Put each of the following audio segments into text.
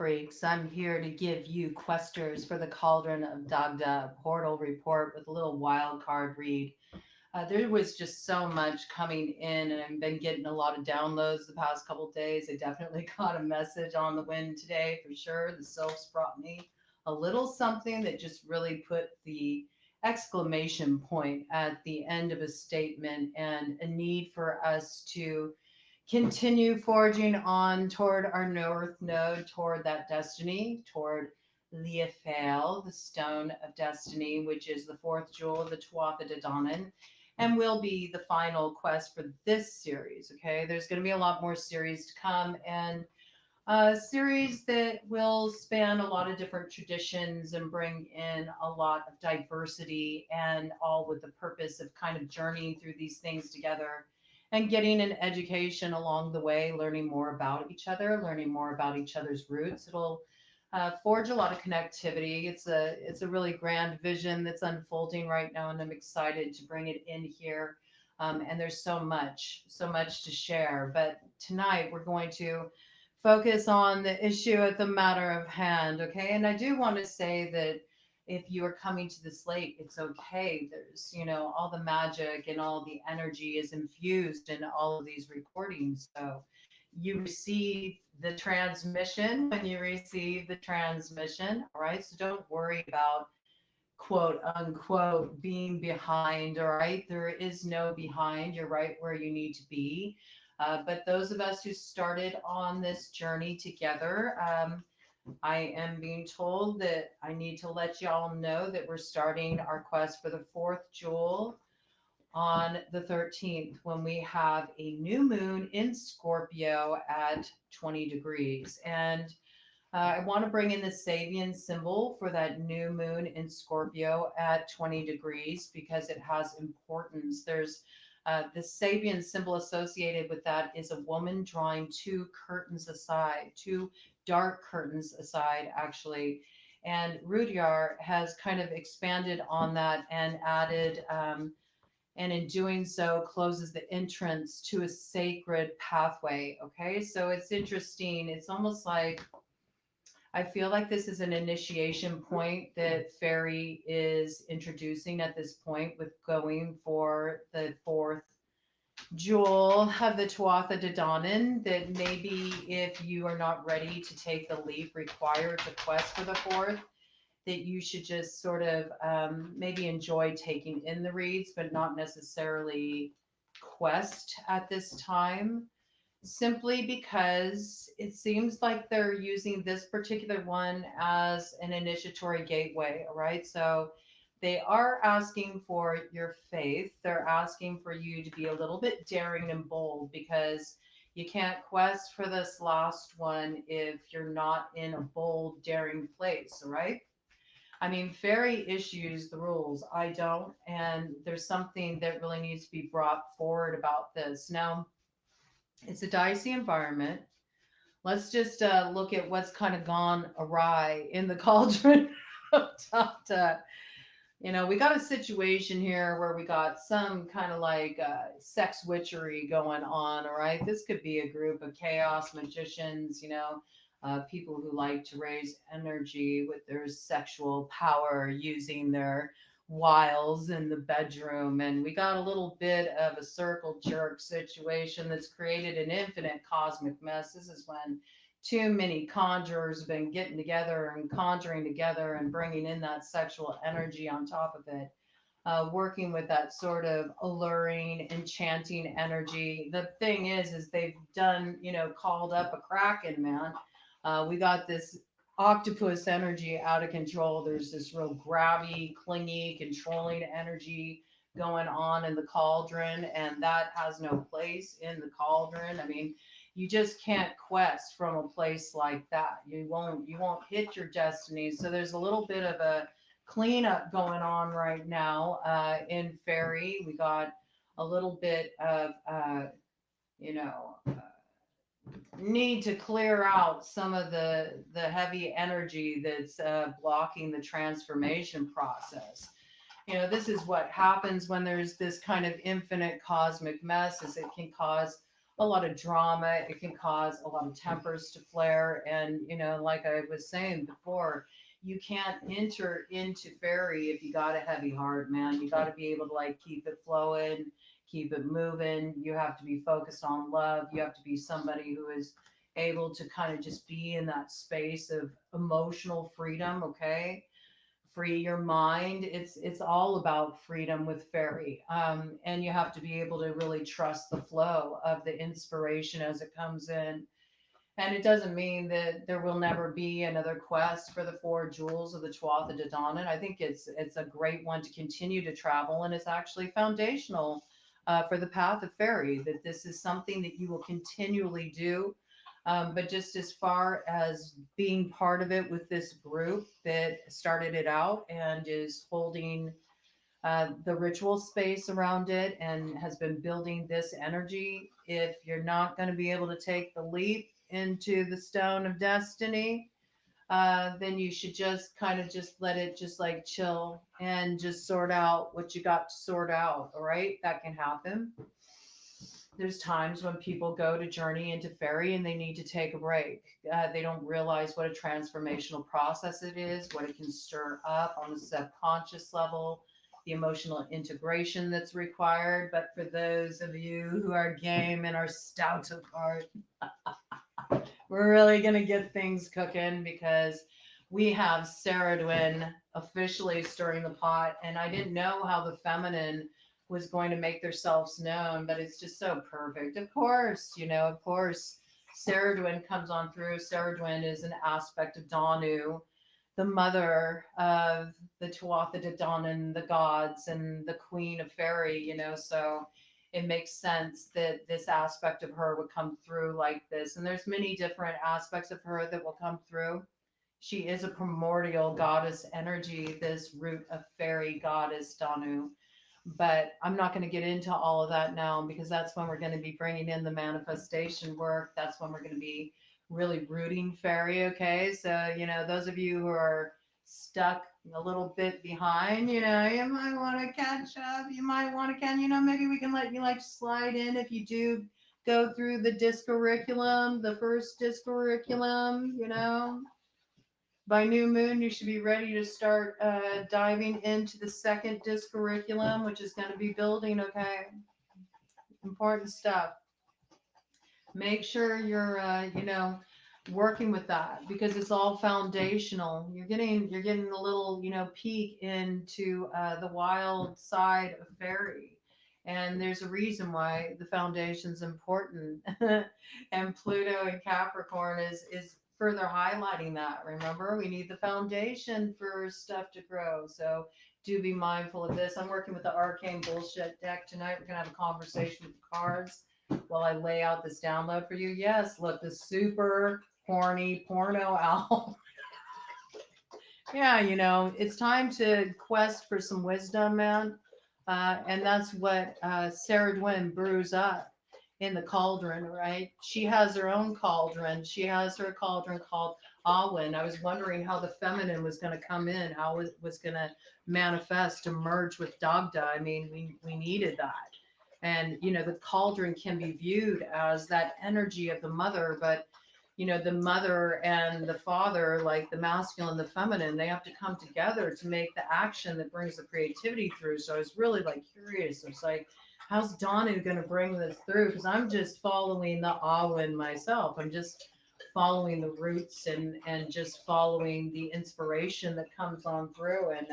freaks. I'm here to give you questers for the Cauldron of Dagda portal report with a little wild card read. There was just so much coming in, and I've been getting a lot of downloads the past couple days. I definitely got a message on the wind today for sure. The sylphs brought me a little something that just really put the exclamation point at the end of a statement and a need for us to continue forging on toward our north node, toward that destiny, toward Liafael, the stone of destiny, which is the fourth jewel of the Tuatha De Danann, and will be the final quest for this series. Okay, there's going to be a lot more series to come, and a series that will span a lot of different traditions and bring in a lot of diversity, and all with the purpose of kind of journeying through these things together and getting an education along the way, learning more about each other, learning more about each other's roots. It'll forge a lot of connectivity. It's a really grand vision that's unfolding right now, and I'm excited to bring it in here. And there's so much to share. But tonight we're going to focus on the issue at the matter of hand, okay? And I do want to say that if you are coming to this late, it's okay. There's, all the magic and all the energy is infused in all of these recordings. So you receive the transmission when you receive the transmission, all right? So don't worry about quote unquote being behind, all right? There is no behind. You're right where you need to be. But those of us who started on this journey together, I am being told that I need to let y'all know that we're starting our quest for the fourth jewel on the 13th when we have a new moon in Scorpio at 20 degrees. And I want to bring in the Sabian symbol for that new moon in Scorpio at 20 degrees because it has importance. There's the Sabian symbol associated with that is a woman drawing two curtains aside, two dark curtains aside, actually. And Rudyard has kind of expanded on that and added, and in doing so, closes the entrance to a sacred pathway. Okay, so it's interesting. It's almost like I feel like this is an initiation point that Fairie is introducing at this point with going for the fourth jewel of the Tuatha De Danann. That maybe if you are not ready to take the leap required to quest for the fourth, that you should just sort of maybe enjoy taking in the reads, but not necessarily quest at this time, simply because it seems like they're using this particular one as an initiatory gateway. All right. So they are asking for your faith. They're asking for you to be a little bit daring and bold because you can't quest for this last one if you're not in a bold, daring place. All right. I mean, Fairy issues the rules. I don't. And there's something that really needs to be brought forward about this. Now, it's a dicey environment. Let's just look at what's kind of gone awry in the cauldron of Tata. We got a situation here where we got some kind of like sex witchery going on. All right. This could be a group of chaos magicians, people who like to raise energy with their sexual power using their wiles in the bedroom. And we got a little bit of a circle jerk situation that's created an infinite cosmic mess. This is when too many conjurers have been getting together and conjuring together and bringing in that sexual energy on top of it. Working with that sort of alluring, enchanting energy. The thing is they've done, called up a kraken, man. We got this octopus energy out of control. There's this real grabby, clingy, controlling energy going on in the cauldron, and that has no place in the cauldron. I mean, you just can't quest from a place like that. You won't hit your destiny. So there's a little bit of a cleanup going on right now in Fairy. We got a little bit of you know uh, need to clear out some of the heavy energy that's blocking the transformation process. This is what happens when there's this kind of infinite cosmic mess, is it can cause a lot of drama. It can cause a lot of tempers to flare. And, like I was saying before, you can't enter into fairy if you got a heavy heart, man. You got to be able to like keep it flowing, keep it moving. You have to be focused on love. You have to be somebody who is able to kind of just be in that space of emotional freedom, okay? Free your mind. It's all about freedom with fairy, and you have to be able to really trust the flow of the inspiration as it comes in. And it doesn't mean that there will never be another quest for the four jewels of the Tuatha De Danann. I think it's a great one to continue to travel, and it's actually foundational for the path of fairy. That this is something that you will continually do. But just as far as being part of it with this group that started it out and is holding the ritual space around it and has been building this energy, if you're not going to be able to take the leap into the stone of destiny, then you should just kind of just let it just like chill and just sort out what you got to sort out. All right, that can happen. There's times when people go to journey into fairy and they need to take a break. They don't realize what a transformational process it is, what it can stir up on the subconscious level, the emotional integration that's required. But for those of you who are game and are stout of heart, we're really going to get things cooking because we have Cerridwen officially stirring the pot. And I didn't know how the feminine was going to make themselves known, but it's just so perfect. Of course, Cerridwen comes on through. Cerridwen is an aspect of Danu, the mother of the Tuatha De Danann, the gods, and the queen of fairy, so it makes sense that this aspect of her would come through like this. And there's many different aspects of her that will come through. She is a primordial goddess energy, this root of fairy goddess Danu. But I'm not going to get into all of that now because that's when we're going to be bringing in the manifestation work. That's when we're going to be really rooting fairy. Okay. So, those of you who are stuck a little bit behind, you might want to catch up. You might want to, maybe we can let you like slide in if you do go through the disc curriculum, the first disc curriculum. By new moon, you should be ready to start diving into the second disc curriculum, which is going to be building. Okay, important stuff. Make sure you're, working with that because it's all foundational. You're getting a little, peek into the wild side of fairy. And there's a reason why the foundation's important. And Pluto and Capricorn is further highlighting that. Remember, we need the foundation for stuff to grow. So do be mindful of this. I'm working with the Arcane Bullshit deck tonight. We're gonna have a conversation with the cards while I lay out this download for you. Yes, look, the super horny porno owl. Yeah, it's time to quest for some wisdom, man. And that's what Cerridwen brews up in the cauldron, right? She has her own cauldron. She has her cauldron called Awin. I was wondering how the feminine was going to come in, how it was going to manifest to merge with Dagda. I mean, we needed that. And, the cauldron can be viewed as that energy of the mother, but the mother and the father, like the masculine, the feminine, they have to come together to make the action that brings the creativity through. So I was really like curious. I was like, how's Danu going to bring this through? Because I'm just following the Awin myself. I'm just following the roots and just following the inspiration that comes on through. And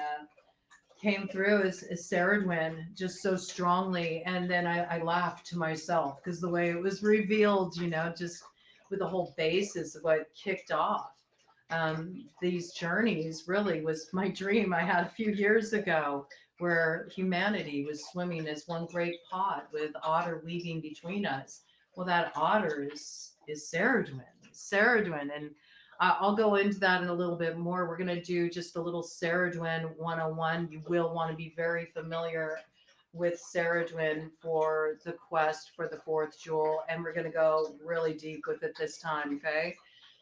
came through as Cerridwen just so strongly. And then I laughed to myself because the way it was revealed, just with the whole basis of what kicked off these journeys really was my dream I had a few years ago where humanity was swimming as one great pot with otter weaving between us. Well, that otter is Cerridwen. And I'll go into that in a little bit more. We're going to do just a little Cerridwen 101. You will want to be very familiar with Cerridwen for the quest for the fourth jewel. And we're going to go really deep with it this time, okay?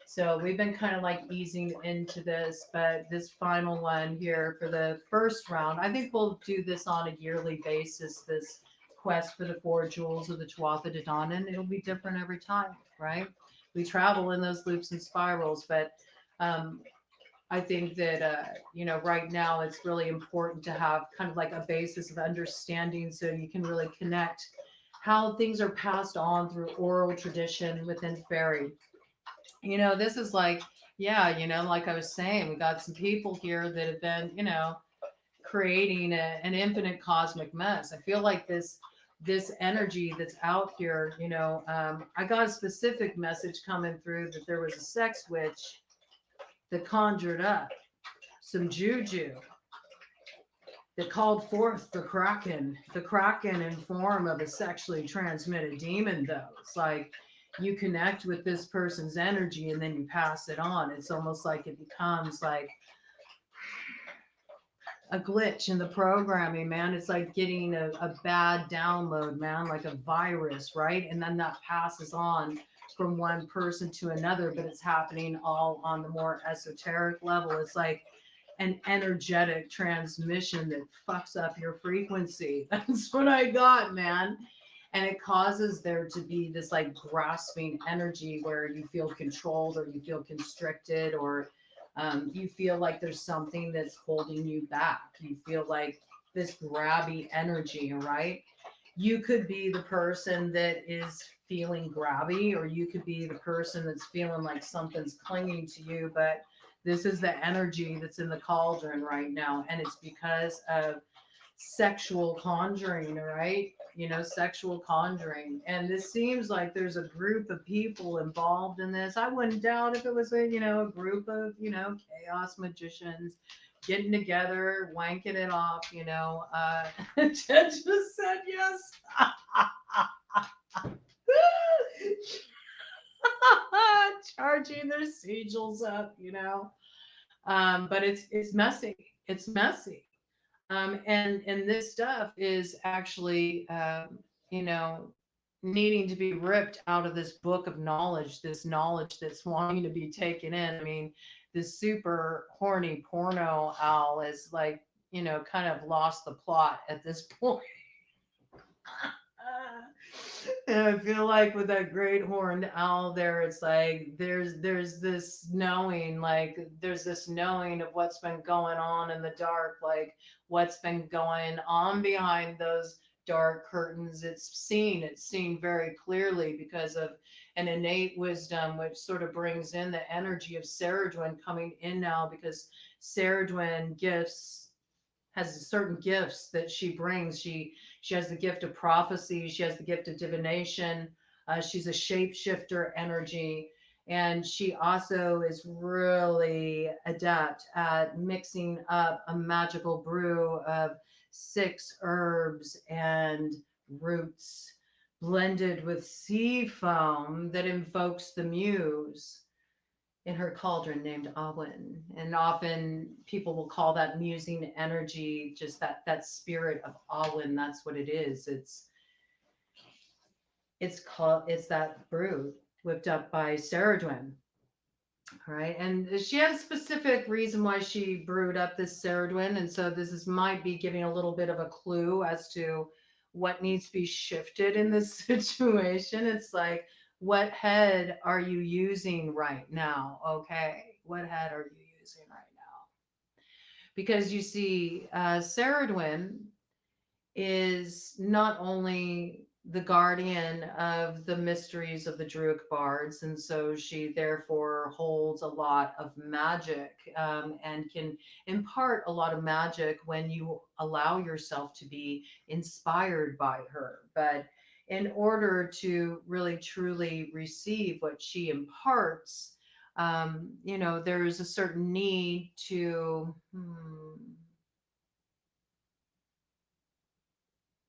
So we've been kind of like easing into this, but this final one here for the first round, I think we'll do this on a yearly basis, this quest for the 4 jewels of the Tuatha De Danann. It'll be different every time, right? We travel in those loops and spirals, but um, I think that, right now it's really important to have kind of like a basis of understanding so you can really connect how things are passed on through oral tradition within fairy. This is like, yeah, like I was saying, we got some people here that have been, creating an infinite cosmic mess. I feel like this energy that's out here, I got a specific message coming through that there was a sex witch that conjured up some juju that called forth the Kraken in form of a sexually transmitted demon, though. It's like you connect with this person's energy and then you pass it on. It's almost like it becomes like a glitch in the programming, man. It's like getting a bad download, man, like a virus, right? And then that passes on from one person to another, but it's happening all on the more esoteric level. It's like an energetic transmission that fucks up your frequency. That's what I got, man. And it causes there to be this like grasping energy where you feel controlled or you feel constricted, or you feel like there's something that's holding you back. You feel like this grabby energy, right? You could be the person that is feeling grabby, or you could be the person that's feeling like something's clinging to you. But this is the energy that's in the cauldron right now. And it's because of sexual conjuring, right? Sexual conjuring. And this seems like there's a group of people involved in this. I wouldn't doubt if it was a group of, chaos magicians getting together, wanking it off, Ted just said yes. Charging their sigils up, but it's messy. It's messy. And this stuff is actually, you know, needing to be ripped out of this book of knowledge, this knowledge that's wanting to be taken in. I mean, this super horny porno owl is like, kind of lost the plot at this point. And I feel like with that great horned owl there, it's like there's this knowing, of what's been going on in the dark, like what's been going on behind those dark curtains. It's seen very clearly because of an innate wisdom, which sort of brings in the energy of Cerridwen coming in now, because Cerridwen has certain gifts that she brings. She has the gift of prophecy. She has the gift of divination. She's a shapeshifter energy. And she also is really adept at mixing up a magical brew of 6 herbs and roots blended with sea foam that invokes the muse in her cauldron named Awin. And often people will call that musing energy just that spirit of Awin. That's what it is. It's that brew whipped up by Cerridwen. All right. And she has a specific reason why she brewed up this Cerridwen. And so might be giving a little bit of a clue as to what needs to be shifted in this situation. It's like, what head are you using right now? Okay. What head are you using right now? Because you see, Cerridwen is not only the guardian of the mysteries of the Druid bards, and so she therefore holds a lot of magic, and can impart a lot of magic when you allow yourself to be inspired by her. But in order to really truly receive what she imparts, there's a certain need to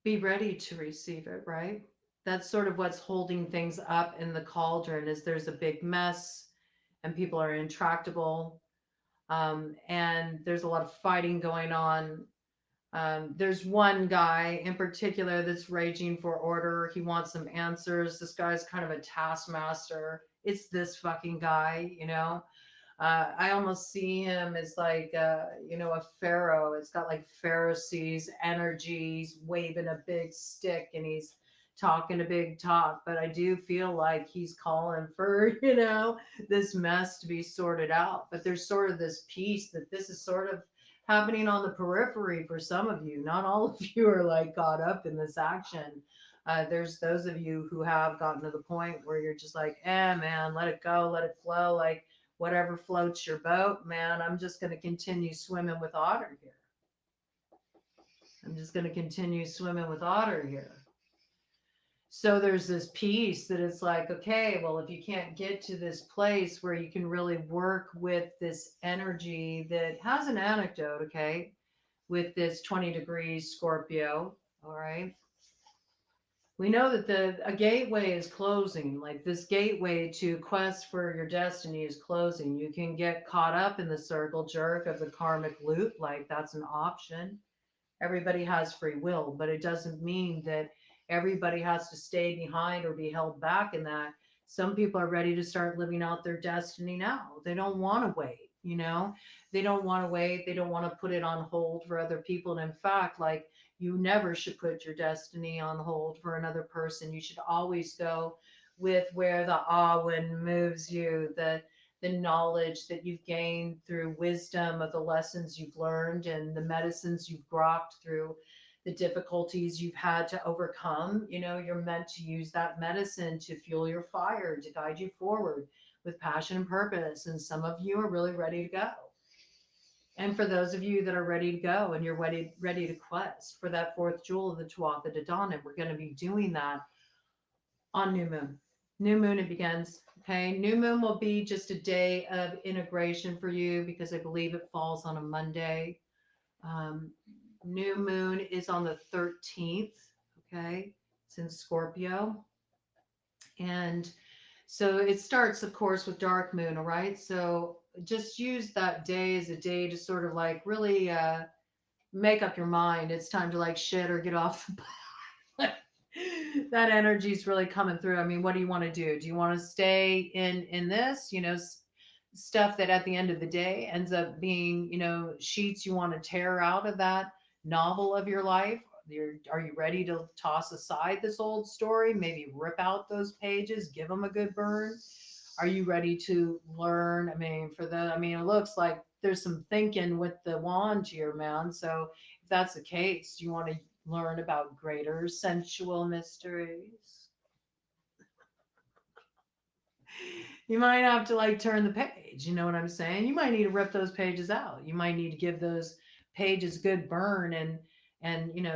be ready to receive it, right? That's sort of what's holding things up in the cauldron, is there's a big mess and people are intractable, and there's a lot of fighting going on. There's one guy in particular that's raging for order. He wants some answers. This guy's kind of a taskmaster. It's this fucking guy. I almost see him as like, a pharaoh. It's got like Pharisees energies, waving a big stick, and he's talking a big talk. But I do feel like he's calling for, this mess to be sorted out. But there's sort of this piece that this is sort of happening on the periphery for some of you. Not all of you are like caught up in this action. There's those of you who have gotten to the point where you're just like, man, let it go, let it flow. Like, whatever floats your boat, man, I'm just going to continue swimming with otter here. I'm just going to continue swimming with otter here. So there's this piece that is like, okay, well, if you can't get to this place where you can really work with this energy that has an anecdote, okay, with this 20 degrees Scorpio, all right, we know that a gateway is closing. Like, this gateway to quest for your destiny is closing. You can get caught up in the circle jerk of the karmic loop, like that's an option. Everybody has free will, but it doesn't mean that everybody has to stay behind or be held back in that. Some people are ready to start living out their destiny now. They don't want to wait, They don't want to wait. They don't want to put it on hold for other people. And in fact, like, you never should put your destiny on hold for another person. You should always go with where the ah wind moves you, the knowledge that you've gained through wisdom of the lessons you've learned and the medicines you've grokked through the difficulties you've had to overcome. You're meant to use that medicine to fuel your fire, to guide you forward with passion and purpose. And some of you are really ready to go. And for those of you that are ready to go and you're ready to quest for that fourth jewel of the Tuatha De Danann, we're going to be doing that on new moon. New moon, it begins. Okay. New moon will be just a day of integration for you because I believe it falls on a Monday. Um, New moon is on the 13th. Okay. It's in Scorpio. And so it starts, of course, with dark moon. All right. So just use that day as a day to sort of like really make up your mind. It's time to like shit or get off the that energy is really coming through. I mean, what do you want to do? Do you want to stay in this, stuff that at the end of the day ends up being, sheets you want to tear out of that novel of your life? Are you ready to toss aside this old story? Maybe rip out those pages, give them a good burn. Are you ready to learn? It looks like there's some thinking with the wand here, man. So if that's the case, you want to learn about greater sensual mysteries. You might have to like turn the page. You know what I'm saying? You might need to rip those pages out. You might need to give those pages good burn and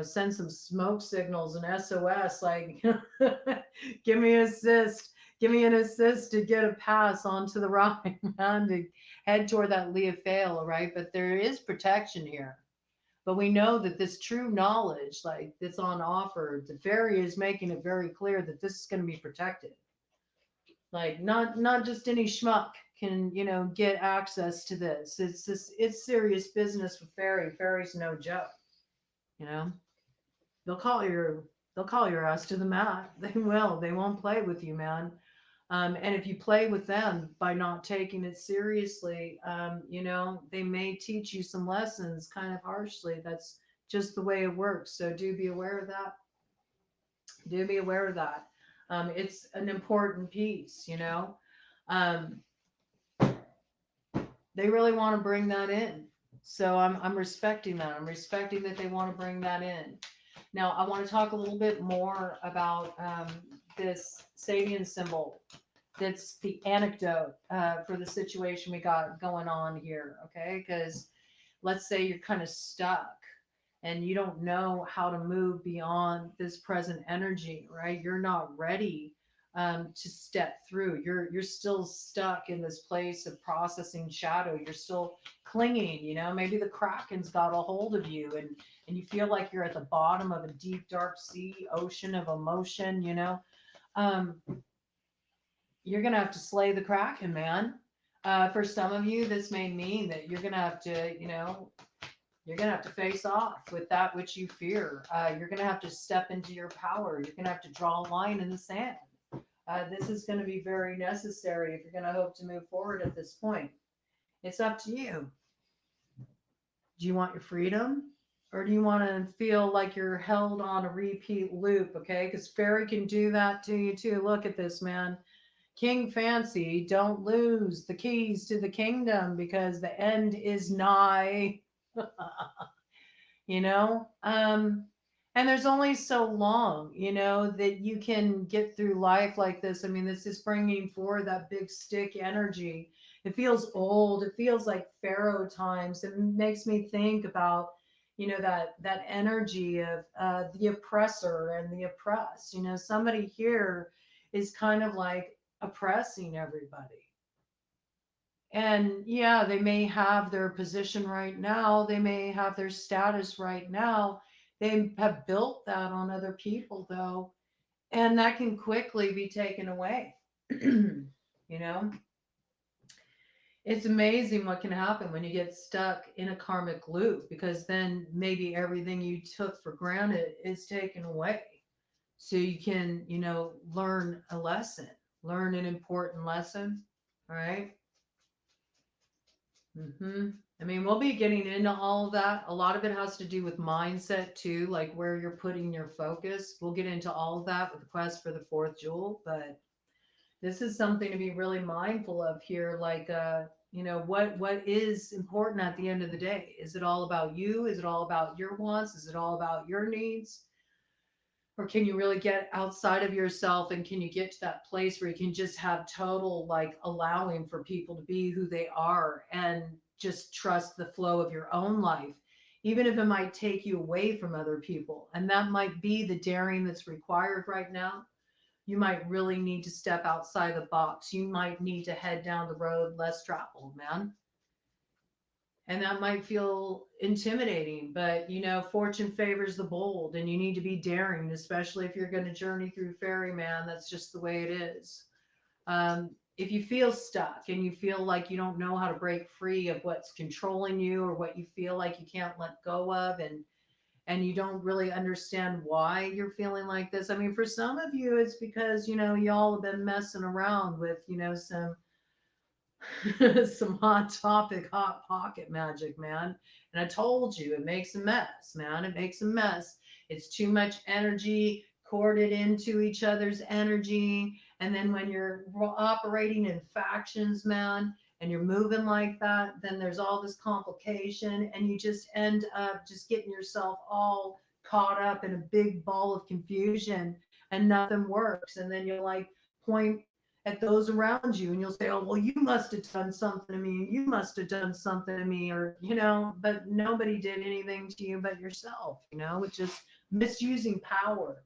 send some smoke signals and SOS like give me assist. Give me an assist to get a pass onto the ride, man, to head toward that Leah fail, right? But there is protection here. But we know that this true knowledge, like that's on offer, the fairy is making it very clear that this is going to be protected. Like not just any schmuck can get access to this. It's serious business with fairy. Fairy's no joke. You know they'll call your ass to the mat. They will. They won't play with you, man. And if you play with them by not taking it seriously, they may teach you some lessons kind of harshly. That's just the way it works. So do be aware of that. Do be aware of that. It's an important piece, Um, they really want to bring that in. So I'm respecting that. I'm respecting that they want to bring that in. Now, I want to talk a little bit more about this Sabian symbol. That's the anecdote for the situation we got going on here, okay? Because let's say you're kind of stuck and you don't know how to move beyond this present energy, right? You're not ready to step through. You're still stuck in this place of processing shadow. You're still clinging. Maybe the Kraken's got a hold of you, and you feel like you're at the bottom of a deep, dark sea, ocean of emotion. Um, you're gonna have to slay the Kraken, man. For some of you, this may mean that you're gonna have to, you're going to have to face off with that which you fear. You're going to have to step into your power. You're going to have to draw a line in the sand. This is going to be very necessary if you're going to hope to move forward at this point. It's up to you. Do you want your freedom? Or do you want to feel like you're held on a repeat loop? Okay. Because fairy can do that to you too. Look at this, man. King Fancy, don't lose the keys to the kingdom because the end is nigh. you know and there's only so long that you can get through life like this. I mean, this is bringing forward that big stick energy. It feels old, it feels like pharaoh times. It makes me think about that energy of the oppressor and the oppressed. Somebody here is kind of like oppressing everybody. And yeah, they may have their position right now, they may have their status right now. They have built that on other people, though, and that can quickly be taken away. you know, it's amazing what can happen when you get stuck in a karmic loop, because then maybe everything you took for granted is taken away. So you can, learn a lesson, learn an important lesson. All right. I mean, we'll be getting into all of that. A lot of it has to do with mindset too, like where you're putting your focus. We'll get into all of that with the quest for the fourth jewel, but this is something to be really mindful of here. Like, what is important at the end of the day? Is it all about you? Is it all about your wants? Is it all about your needs? Or can you really get outside of yourself, and can you get to that place where you can just have total like allowing for people to be who they are and just trust the flow of your own life, even if it might take you away from other people? And that might be the daring that's required right now. You might really need to step outside the box. You might need to head down the road less traveled, man. And that might feel intimidating, but fortune favors the bold, and you need to be daring, especially if you're going to journey through fairy, man. That's just the way it is. If you feel stuck and you feel like you don't know how to break free of what's controlling you, or what you feel like you can't let go of, and you don't really understand why you're feeling like this. I mean, for some of you, it's because y'all have been messing around with some some hot topic, hot pocket magic, man. And I told you, it makes a mess, man. It makes a mess. It's too much energy corded into each other's energy. And then when you're operating in factions, man, and you're moving like that, then there's all this complication, and you just end up just getting yourself all caught up in a big ball of confusion, and nothing works. And then you're like, point at those around you, and you'll say, oh, well, you must have done something to me, you must have done something to me, or but nobody did anything to you but yourself. It's just misusing power.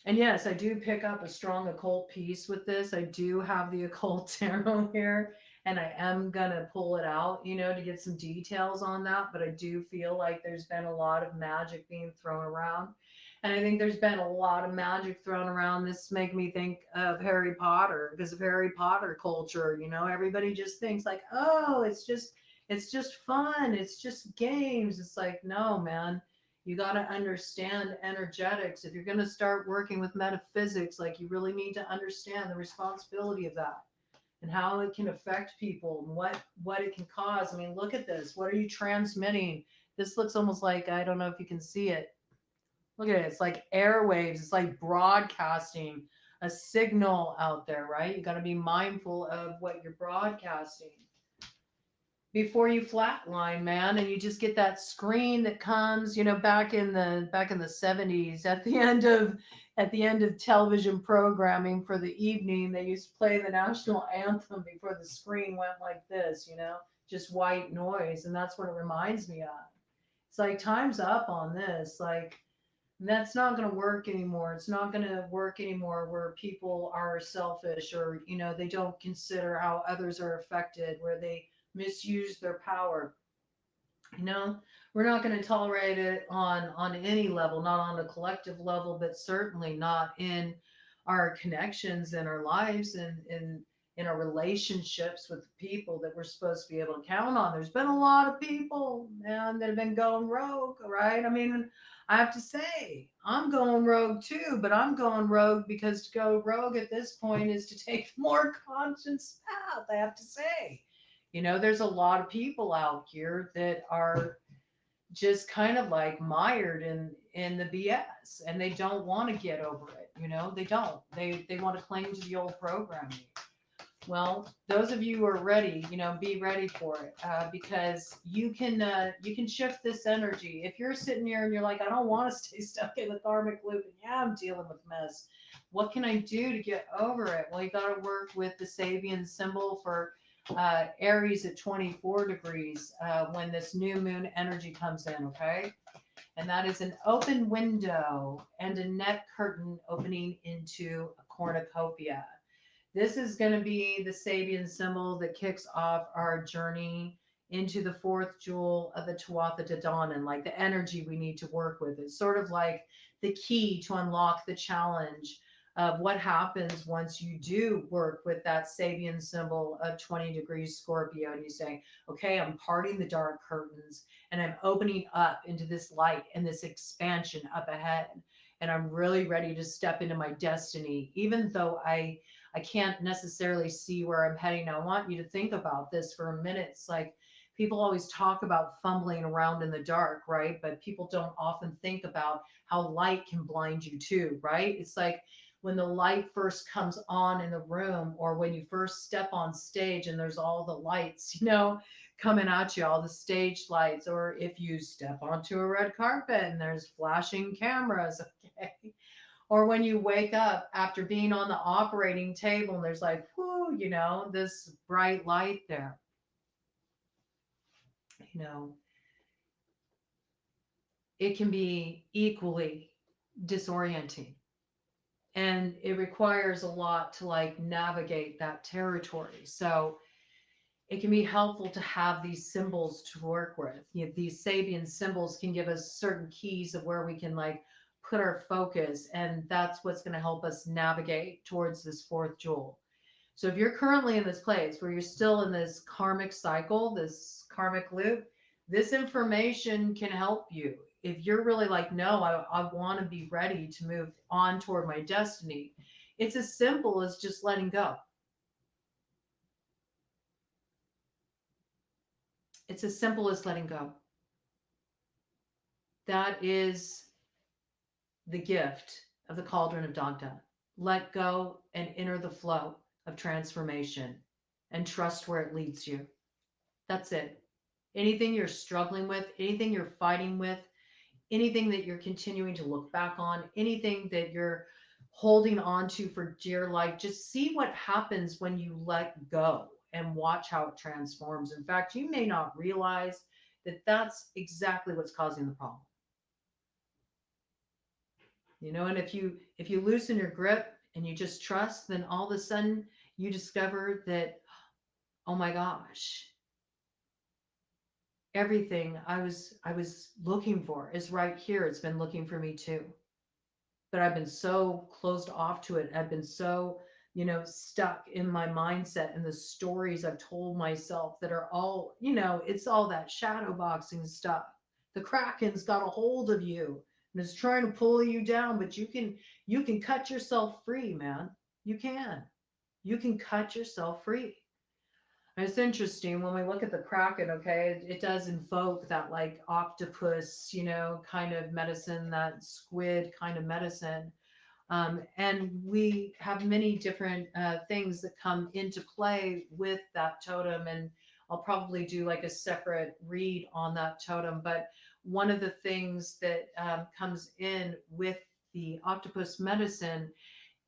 And yes, I do pick up a strong occult piece with this. I do have the occult tarot here, and I am gonna pull it out, to get some details on that. But I do feel like there's been a lot of magic being thrown around. And I think there's been a lot of magic thrown around. This make me think of Harry Potter, because of Harry Potter culture. Everybody just thinks like, oh, it's just fun, it's just games. It's like, no, man, you got to understand energetics. If you're going to start working with metaphysics, like, you really need to understand the responsibility of that, and how it can affect people, and what it can cause. I mean, look at this. What are you transmitting? This looks almost like, I don't know if you can see it. Look at it. It's like airwaves. It's like broadcasting a signal out there, right? You got to be mindful of what you're broadcasting before you flatline, man. And you just get that screen that comes, back in the 70s, at the end of television programming for the evening, they used to play the national anthem before the screen went like this, just white noise. And that's what it reminds me of. It's like, time's up on this. Like, that's not going to work anymore. It's not going to work anymore where people are selfish, or they don't consider how others are affected, where they misuse their power. you know we're not going to tolerate it on any level, not on a collective level, but certainly not in our connections and our lives, and in our relationships with the people that we're supposed to be able to count on. There's been a lot of people, man, that have been going rogue, right? I mean, I have to say, I'm going rogue too, but I'm going rogue because to go rogue at this point is to take the more conscious path, I have to say. There's a lot of people out here that are just kind of like mired in the BS, and they don't want to get over it. They don't. They want to cling to the old programming. Well, those of you who are ready, be ready for it, because you can shift this energy. If you're sitting here and you're like, I don't want to stay stuck in the karmic loop, and yeah, I'm dealing with mess. What can I do to get over it? Well, you got to work with the Sabian symbol for Aries at 24 degrees when this new moon energy comes in. Okay, and that is an open window and a net curtain opening into a cornucopia. This is going to be the Sabian symbol that kicks off our journey into the fourth jewel of the Tuatha De Danann, like the energy we need to work with. It's sort of like the key to unlock the challenge of what happens once you do work with that Sabian symbol of 20 degrees Scorpio, and you say, okay, I'm parting the dark curtains and I'm opening up into this light and this expansion up ahead. And I'm really ready to step into my destiny, even though I can't necessarily see where I'm heading. I want you to think about this for a minute. It's like people always talk about fumbling around in the dark, right? But people don't often think about how light can blind you too, right? It's like when the light first comes on in the room, or when you first step on stage and there's all the lights, coming at you, all the stage lights, or if you step onto a red carpet and there's flashing cameras, okay? Or when you wake up after being on the operating table and there's like, whoo, this bright light there. You know, it can be equally disorienting. And it requires a lot to like navigate that territory. So it can be helpful to have these symbols to work with. These Sabian symbols can give us certain keys of where we can like put our focus, and that's what's going to help us navigate towards this fourth jewel. So if you're currently in this place where you're still in this karmic cycle, this karmic loop, this information can help you. If you're really like, no, I want to be ready to move on toward my destiny, it's as simple as just letting go. It's as simple as letting go. That is the gift of the cauldron of Dagda. Let go and enter the flow of transformation and trust where it leads you. That's it. Anything you're struggling with, anything you're fighting with, anything that you're continuing to look back on, anything that you're holding on to for dear life, just see what happens when you let go and watch how it transforms. In fact, you may not realize that that's exactly what's causing the problem. And if you loosen your grip and you just trust, then all of a sudden you discover that, oh my gosh, everything I was looking for is right here. It's been looking for me too. But I've been so closed off to it. I've been so, stuck in my mindset and the stories I've told myself that are all, it's all that shadow boxing stuff. The Kraken's got a hold of you and is trying to pull you down, but you can cut yourself free, man. You can cut yourself free. And it's interesting when we look at the Kraken, okay, it does invoke that like octopus, kind of medicine, that squid kind of medicine. And we have many different things that come into play with that totem. And I'll probably do like a separate read on that totem. But one of the things that comes in with the octopus medicine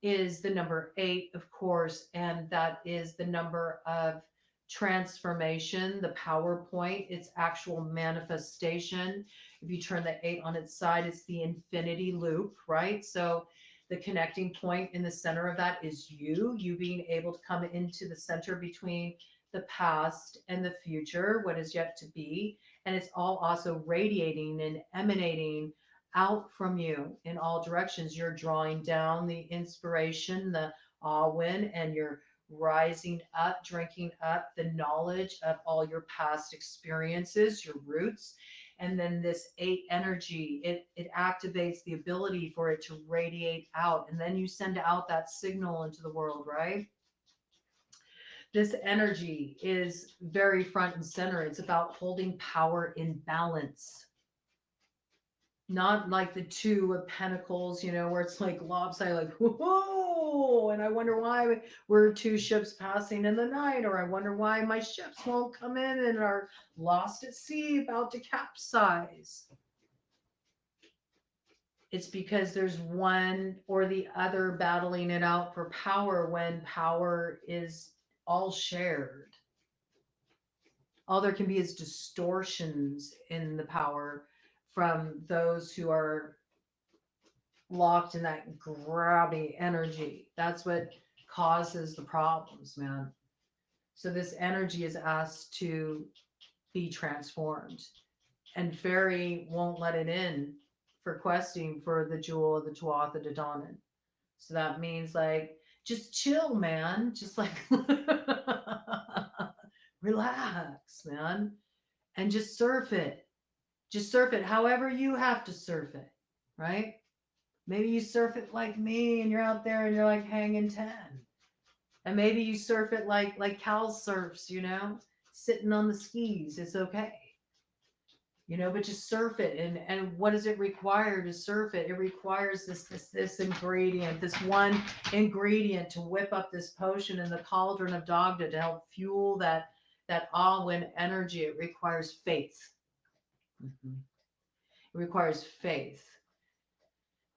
is the number 8, of course, and that is the number of transformation, the power point, its actual manifestation. If you turn the 8 on its side, it's the infinity loop, right? So the connecting point in the center of that is you being able to come into the center between the past and the future, what is yet to be. And it's all also radiating and emanating out from you in all directions. You're drawing down the inspiration, the awe wind, and you're rising up, drinking up the knowledge of all your past experiences, your roots. And then this 8 energy, it activates the ability for it to radiate out. And then you send out that signal into the world, right? This energy is very front and center. It's about holding power in balance, not like the two of pentacles, where it's like lopsided, like, whoa, and I wonder why we're two ships passing in the night, or I wonder why my ships won't come in and are lost at sea, about to capsize. It's because there's one or the other battling it out for power, when power is all shared. All there can be is distortions in the power from those who are locked in that grabby energy. That's what causes the problems, man. So this energy is asked to be transformed. And Fairy won't let it in for questing for the jewel of the Tuatha De Danann. So that means like, just chill, man. Just like relax, man. And just surf it. Just surf it however you have to surf it, right? Maybe you surf it like me and you're out there and you're like hanging 10. And maybe you surf it like Cal surfs, sitting on the skis. It's okay. But just surf it. And what does it require to surf it? It requires this ingredient, this one ingredient to whip up this potion in the cauldron of Dagda to help fuel that Awen energy. It requires faith. Mm-hmm. It requires faith.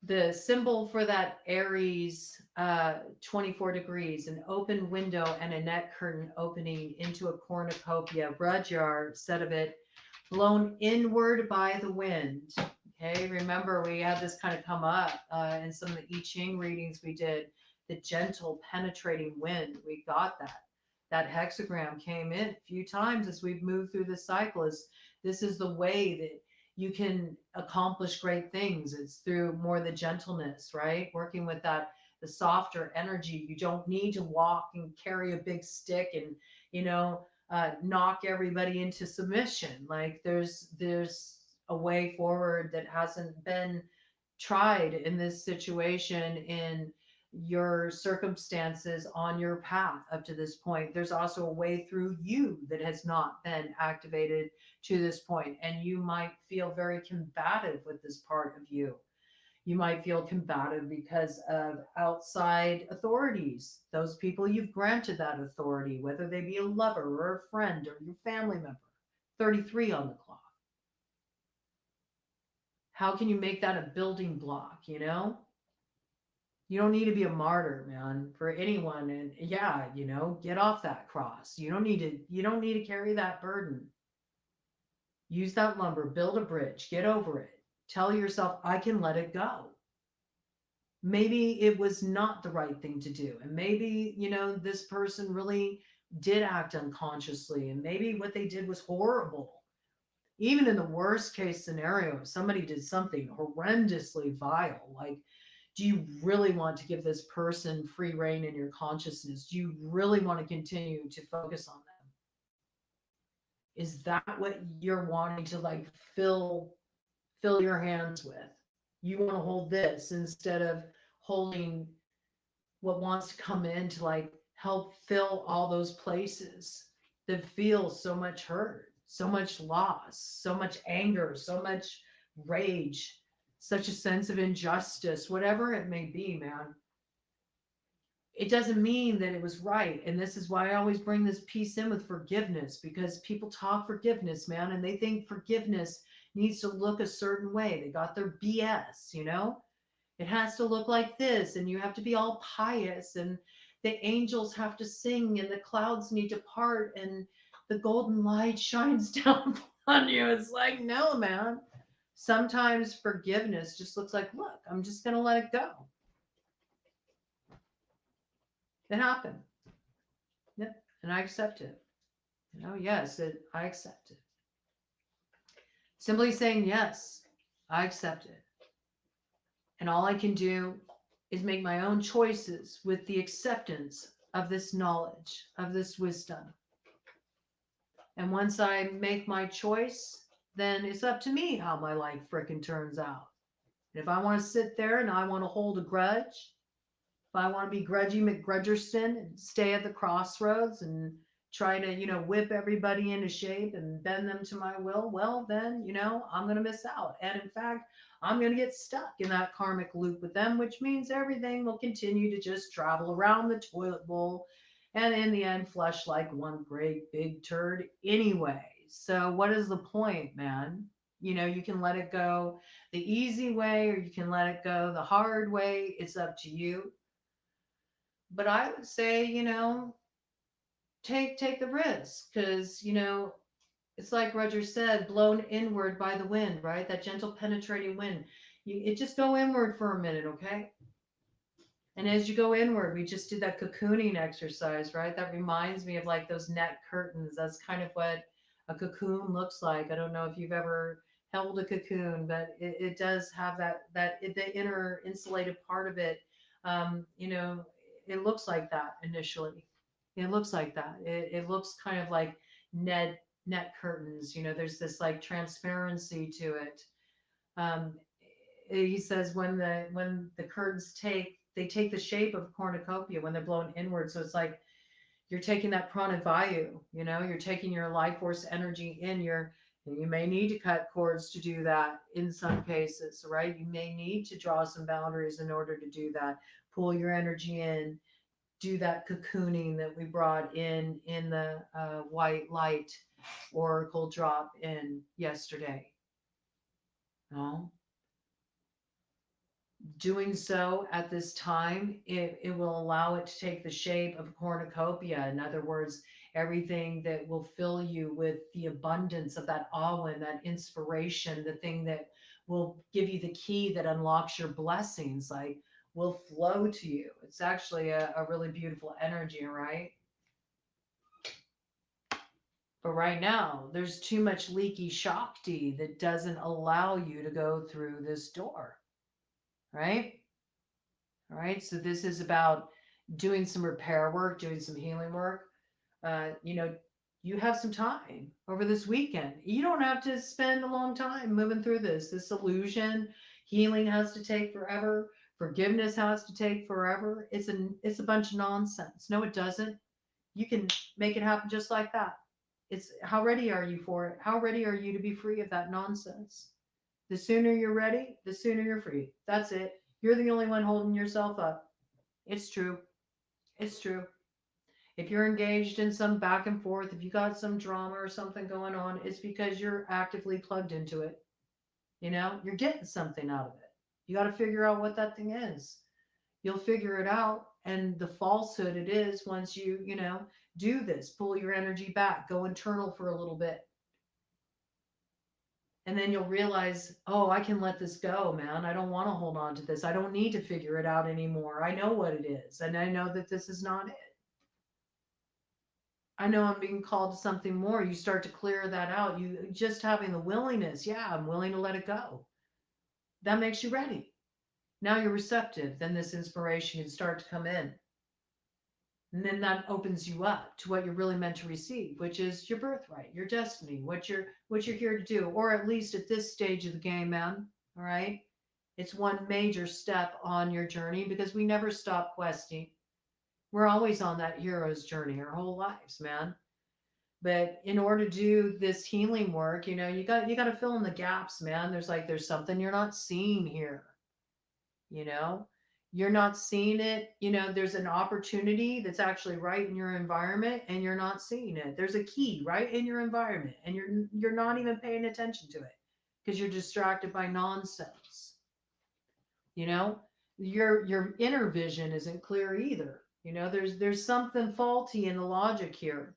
The symbol for that Aries 24 degrees, an open window and a net curtain opening into a cornucopia. Rudyard said of it, blown inward by the wind. Okay, remember we had this kind of come up in some of the I Ching readings we did. The gentle penetrating wind, we got that. That hexagram came in a few times as we've moved through the cycle. This is the way that you can accomplish great things. It's through more the gentleness, right? Working with that, the softer energy. You don't need to walk and carry a big stick and, knock everybody into submission. Like there's a way forward that hasn't been tried in this situation, in your circumstances on your path up to this point. There's also a way through you that has not been activated to this point, and you might feel very combative with this part of you. You might feel combative because of outside authorities, those people you've granted that authority, whether they be a lover or a friend or your family member. 33 on the clock. How can you make that a building block, You don't need to be a martyr, man, for anyone. And yeah, get off that cross. You don't need to carry that burden. Use that lumber, build a bridge, get over it. Tell yourself, I can let it go. Maybe it was not the right thing to do. And maybe, this person really did act unconsciously. And maybe what they did was horrible. Even in the worst case scenario, if somebody did something horrendously vile, like, do you really want to give this person free reign in your consciousness? Do you really want to continue to focus on them? Is that what you're wanting to like fill your hands with? You want to hold this instead of holding what wants to come in to like help fill all those places that feel so much hurt, so much loss, so much anger, so much rage, such a sense of injustice, whatever it may be, man. It doesn't mean that it was right. And this is why I always bring this piece in with forgiveness, because people talk forgiveness, man, and they think forgiveness needs to look a certain way. They got their BS, It has to look like this, and you have to be all pious, and the angels have to sing, and the clouds need to part, and the golden light shines down on you. It's like, no, man. Sometimes forgiveness just looks like, look, I'm just going to let it go. It happened. Yep. And I accept it. Yes, I accept it. Simply saying, yes, I accept it. And all I can do is make my own choices with the acceptance of this knowledge, of this wisdom. And once I make my choice, then it's up to me how my life frickin' turns out. If I want to sit there and I want to hold a grudge, if I want to be grudgy McGrudgerston and stay at the crossroads and try to, whip everybody into shape and bend them to my will, well, then, I'm going to miss out. And in fact, I'm going to get stuck in that karmic loop with them, which means everything will continue to just travel around the toilet bowl and in the end flush like one great big turd anyway. So, what is the point, man? You can let it go the easy way or you can let it go the hard way. It's up to you. But I would say, take the risk because, it's like Roger said, blown inward by the wind, right? That gentle penetrating wind. It just go inward for a minute, okay? And as you go inward, we just did that cocooning exercise, right? That reminds me of like those net curtains. That's kind of what a cocoon looks like. I don't know if you've ever held a cocoon, but it does have the inner insulated part of it. It looks like that initially. It looks like that. It looks kind of like net curtains. There's this like transparency to it. Um, he says when the curtains take the shape of a cornucopia when they're blown inward. So it's like you're taking that prana vayu, you're taking your life force energy in your, and you may need to cut cords to do that in some cases, right? You may need to draw some boundaries in order to do that. Pull your energy in, do that cocooning that we brought in the white light oracle drop in yesterday. No, doing so at this time, it will allow it to take the shape of a cornucopia. In other words, everything that will fill you with the abundance of that awe and that inspiration, the thing that will give you the key that unlocks your blessings, like will flow to you. It's actually a really beautiful energy, right? But right now, there's too much leaky Shakti that doesn't allow you to go through this door, right? All right. So this is about doing some repair work, doing some healing work. Uh, you know, you have some time over this weekend. You don't have to spend a long time moving through this. This illusion, healing has to take forever. Forgiveness has to take forever. It's a bunch of nonsense. No, it doesn't. You can make it happen just like that. It's how ready are you for it? How ready are you to be free of that nonsense? The sooner you're ready, the sooner you're free. That's it. You're the only one holding yourself up. It's true. It's true. If you're engaged in some back and forth, if you got some drama or something going on, it's because you're actively plugged into it. You're getting something out of it. You got to figure out what that thing is. You'll figure it out. And the falsehood it is once you do this, pull your energy back, go internal for a little bit. And then you'll realize, oh, I can let this go, man. I don't want to hold on to this. I don't need to figure it out anymore. I know what it is. And I know that this is not it. I know I'm being called to something more. You start to clear that out. You just having the willingness. Yeah, I'm willing to let it go. That makes you ready. Now you're receptive. Then this inspiration can start to come in. And then that opens you up to what you're really meant to receive, which is your birthright, your destiny, what you're here to do, or at least at this stage of the game, man. All right. It's one major step on your journey because we never stop questing. We're always on that hero's journey our whole lives, man. But in order to do this healing work, you got to fill in the gaps, man. There's something you're not seeing here. You know, you're not seeing it. There's an opportunity that's actually right in your environment, and you're not seeing it. There's a key right in your environment, and you're not even paying attention to it because you're distracted by nonsense. You know, your inner vision isn't clear either. There's something faulty in the logic here,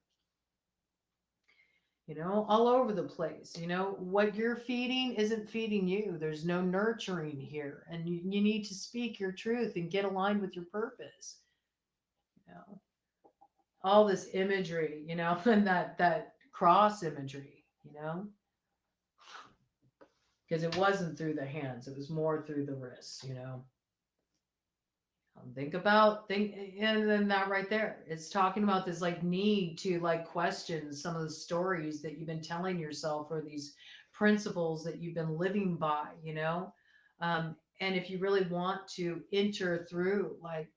all over the place. What you're feeding isn't feeding you. There's no nurturing here. And you need to speak your truth and get aligned with your purpose. You know, all this imagery, and that cross imagery, because it wasn't through the hands, it was more through the wrists. And then that right there, it's talking about this like need to like question some of the stories that you've been telling yourself, or these principles that you've been living by, and if you really want to enter through like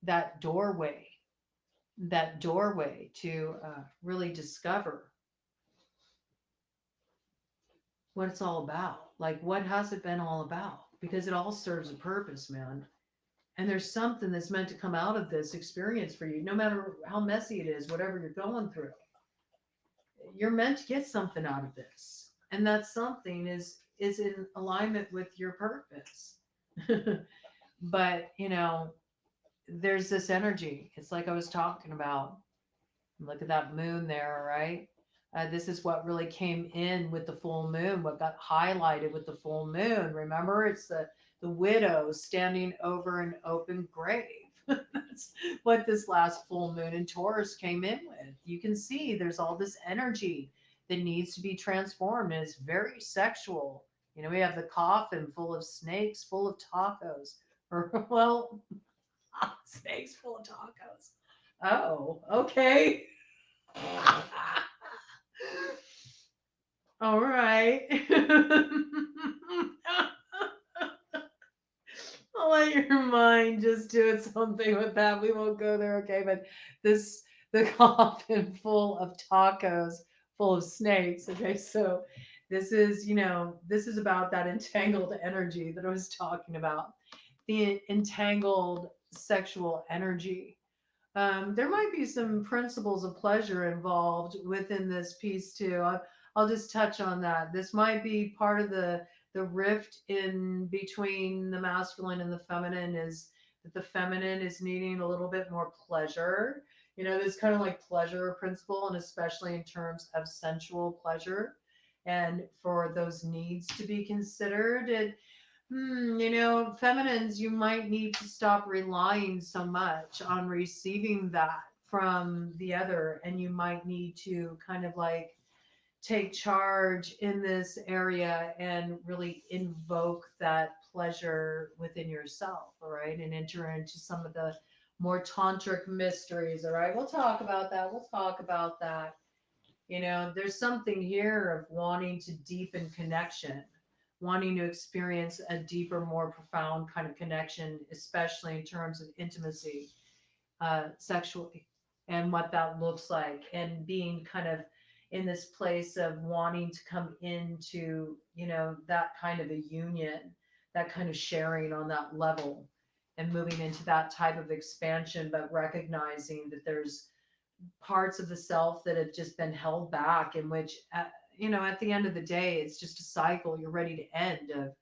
that doorway, to really discover what it's all about. Like, what has it been all about? Because it all serves a purpose, man. And there's something that's meant to come out of this experience for you, no matter how messy it is, whatever you're going through. You're meant to get something out of this. And that something is in alignment with your purpose. But, there's this energy. It's like I was talking about. Look at that moon there, right? This is what really came in with the full moon, what got highlighted with the full moon. Remember, it's the widow standing over an open grave. That's what this last full moon in Taurus came in with. You can see there's all this energy that needs to be transformed, and it's very sexual. We have the coffin full of snakes, full of tacos, or, well, snakes full of tacos. Oh, okay. All right. I'll let your mind just do something with that. We won't go there, okay? But the coffin full of tacos, full of snakes. Okay, so this is about that entangled energy that I was talking about. The entangled sexual energy. There might be some principles of pleasure involved within this piece too. I'll just touch on that. This might be part of the rift in between the masculine and the feminine, is that the feminine is needing a little bit more pleasure. This kind of like pleasure principle, and especially in terms of sensual pleasure, and for those needs to be considered. Feminines, you might need to stop relying so much on receiving that from the other, and you might need to kind of like take charge in this area and really invoke that pleasure within yourself, all right, and enter into some of the more tantric mysteries, all right. We'll talk about that. There's something here of wanting to deepen connection, wanting to experience a deeper, more profound kind of connection, especially in terms of intimacy, sexually, and what that looks like, and being kind of in this place of wanting to come into, that kind of a union, that kind of sharing on that level, and moving into that type of expansion, but recognizing that there's parts of the self that have just been held back, in which at the end of the day, it's just a cycle you're ready to end, of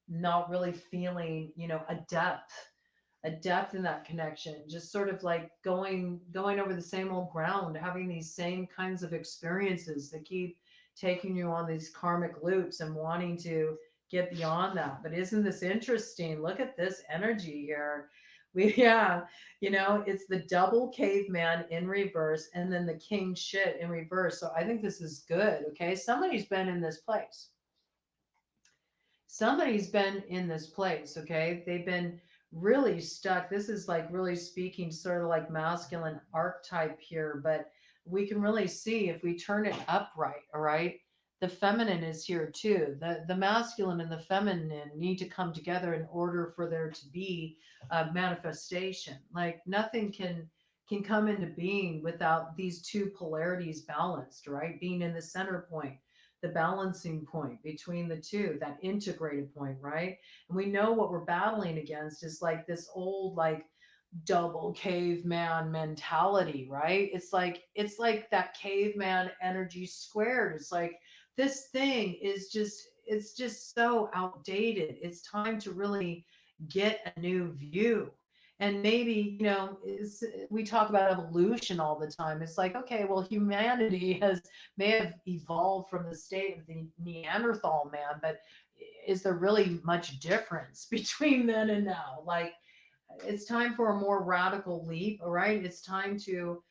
not really feeling a depth in that connection, just sort of like going over the same old ground, having these same kinds of experiences that keep taking you on these karmic loops, and wanting to get beyond that. But isn't this interesting? Look at this energy here. Yeah, it's the double caveman in reverse, and then the king shit in reverse. So I think this is good. Okay, somebody's been in this place. Okay, they've been really stuck. This is like really speaking sort of like masculine archetype here, but we can really see if we turn it upright, all right? The feminine is here too. The masculine and the feminine need to come together in order for there to be a manifestation. Like nothing can come into being without these two polarities balanced, right? Being in the center point, the balancing point between the two, that integrated point, right? And we know what we're battling against is like this old, like double caveman mentality, right? It's like that caveman energy squared. It's like this thing it's just so outdated. It's time to really get a new view. And maybe, we talk about evolution all the time. It's like, okay, well, humanity may have evolved from the state of the Neanderthal man, but is there really much difference between then and now? Like, it's time for a more radical leap, all right? It's time to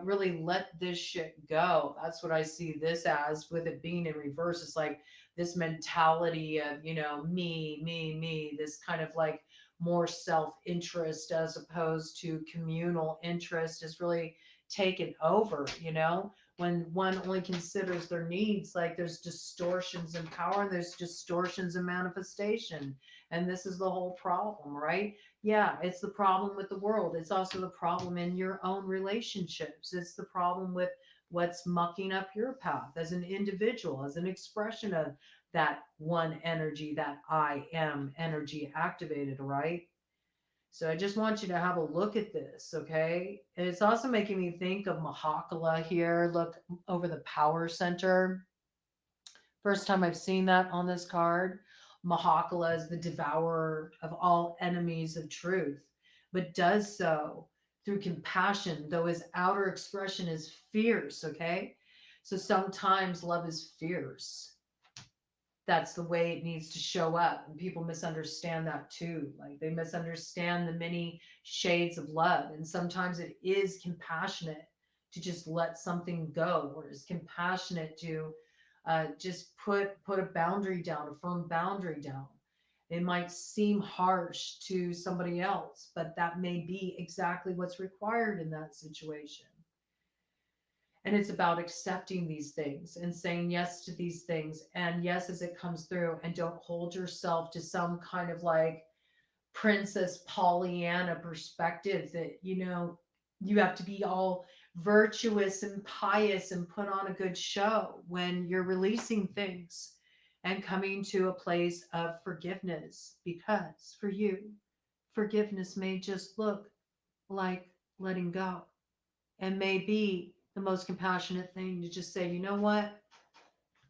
really let this shit go. That's what I see this as, with it being in reverse. It's like this mentality of, me, this kind of like more self-interest as opposed to communal interest is really taken over, when one only considers their needs. Like, there's distortions in power and there's distortions in manifestation. And this is the whole problem, right? Yeah, it's the problem with the world. It's also the problem in your own relationships. It's the problem with what's mucking up your path as an individual, as an expression of that one energy, that I am energy activated, right? So I just want you to have a look at this, okay? And it's also making me think of Mahakala here. Look over the power center. First time I've seen that on this card. Mahakala is the devourer of all enemies of truth, but does so through compassion, though his outer expression is fierce, okay? So sometimes love is fierce. That's the way it needs to show up. And people misunderstand that too. Like, they misunderstand the many shades of love. And sometimes it is compassionate to just let something go, or it's compassionate to just put a boundary down, a firm boundary down. It might seem harsh to somebody else, but that may be exactly what's required in that situation. And it's about accepting these things and saying yes to these things, and yes as it comes through, and don't hold yourself to some kind of like Princess Pollyanna perspective that you have to be all virtuous and pious and put on a good show when you're releasing things and coming to a place of forgiveness. Because for you, forgiveness may just look like letting go, and may be the most compassionate thing to just say, you know what?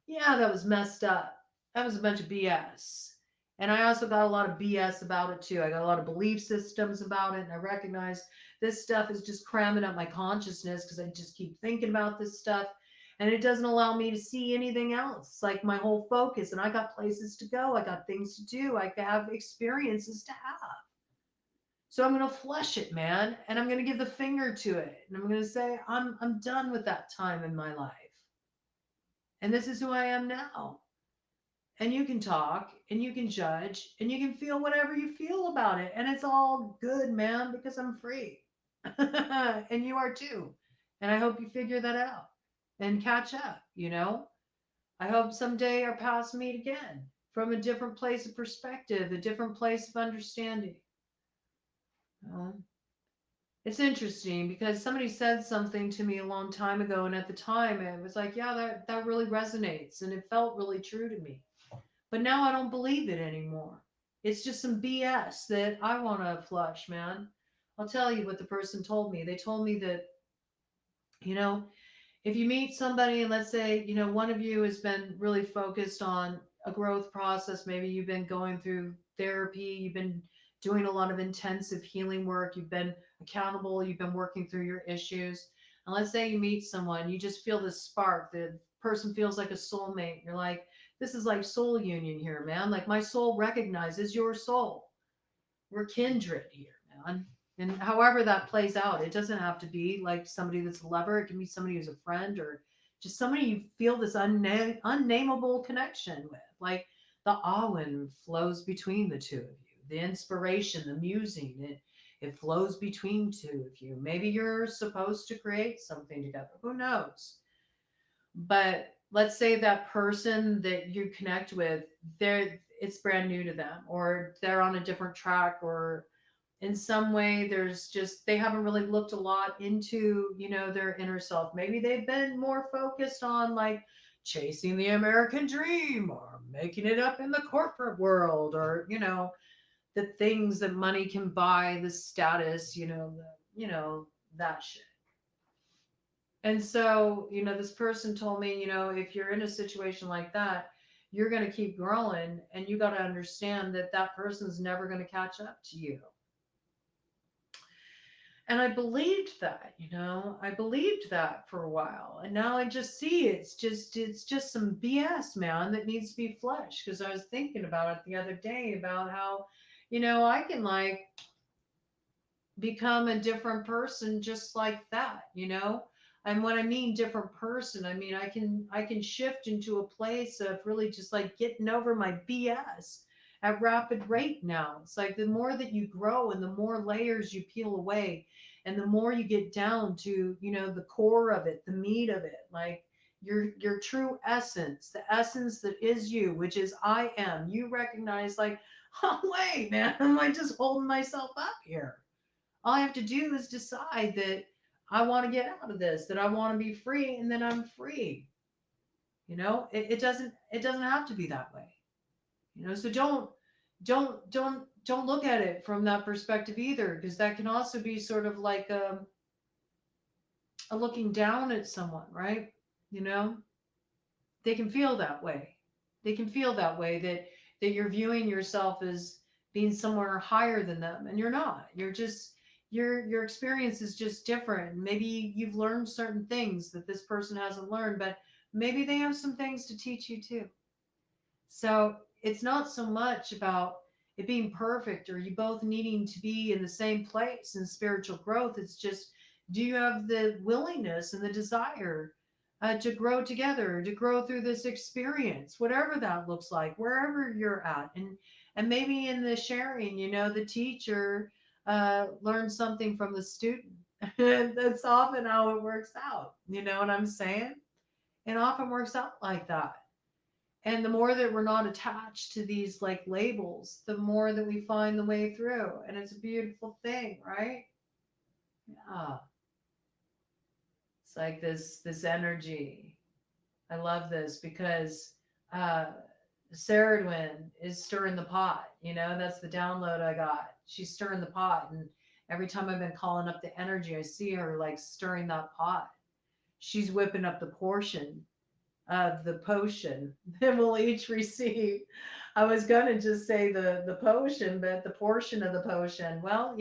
Yeah, that was messed up. That was a bunch of BS. And I also got a lot of BS about it too. I got a lot of belief systems about it. And I recognize this stuff is just cramming up my consciousness because I just keep thinking about this stuff. And it doesn't allow me to see anything else. It's like my whole focus. And I got places to go. I got things to do. I have experiences to have. So I'm going to flush it, man, and I'm going to give the finger to it. And I'm going to say, I'm done with that time in my life. And this is who I am now. And you can talk and you can judge and you can feel whatever you feel about it. And it's all good, man, because I'm free. And you are too. And I hope you figure that out and catch up. I hope someday our paths meet again from a different place of perspective, a different place of understanding. It's interesting because somebody said something to me a long time ago, and at the time it was like, yeah, that really resonates, and it felt really true to me. But now I don't believe it anymore. It's just some BS that I want to flush, man. I'll tell you what the person told me. They told me that, you know, if you meet somebody and let's say, one of you has been really focused on a growth process, maybe you've been going through therapy, you've been doing a lot of intensive healing work, you've been accountable, you've been working through your issues. And let's say you meet someone, you just feel this spark, the person feels like a soulmate. You're like, this is like soul union here, man. Like, my soul recognizes your soul. We're kindred here, man. And however that plays out, it doesn't have to be like somebody that's a lover. It can be somebody who's a friend, or just somebody you feel this unnameable connection with. Like, the awen flows between the two of you. The inspiration, the musing, it flows between two of you. Maybe you're supposed to create something together. Who knows? But let's say that person that you connect with, it's brand new to them, or they're on a different track, or in some way there's just they haven't really looked a lot into their inner self. Maybe they've been more focused on like chasing the American dream, or making it up in the corporate world, or the things that money can buy, the status, that shit. And so, this person told me, if you're in a situation like that, you're going to keep growing, and you got to understand that that person's never going to catch up to you. And I believed that, I believed that for a while. And now I just see it's just some BS, man, that needs to be flushed. Because I was thinking about it the other day about how, I can like become a different person just like that. And when I mean different person, I mean I can shift into a place of really just like getting over my BS at rapid rate now. It's like the more that you grow and the more layers you peel away and the more you get down to, the core of it, the meat of it, like your true essence, the essence that is you, which is I am. You recognize like, oh wait, man, am I just holding myself up here? All I have to do is decide that I want to get out of this, that I want to be free, and then I'm free. It doesn't have to be that way. So don't look at it from that perspective either, because that can also be sort of like a looking down at someone, right? You know, they can feel that way. They can feel that way that you're viewing yourself as being somewhere higher than them, and you're not. You're just your experience is just different. Maybe you've learned certain things that this person hasn't learned, but maybe they have some things to teach you too. So it's not so much about it being perfect or you both needing to be in the same place in spiritual growth. It's just, do you have the willingness and the desire to grow together, to grow through this experience, whatever that looks like, wherever you're at. And maybe in the sharing, the teacher learns something from the student. That's often how it works out. You know what I'm saying? It often works out like that. And the more that we're not attached to these like labels, the more that we find the way through. And it's a beautiful thing, right? Yeah. It's like this energy. I love this because uh Cerridwen is stirring the pot. That's the download I got. She's stirring the pot. And every time I've been calling up the energy, I see her like stirring that pot. She's whipping up the portion of the potion that we'll each receive. I was going to just say the potion, but the portion of the potion. Well,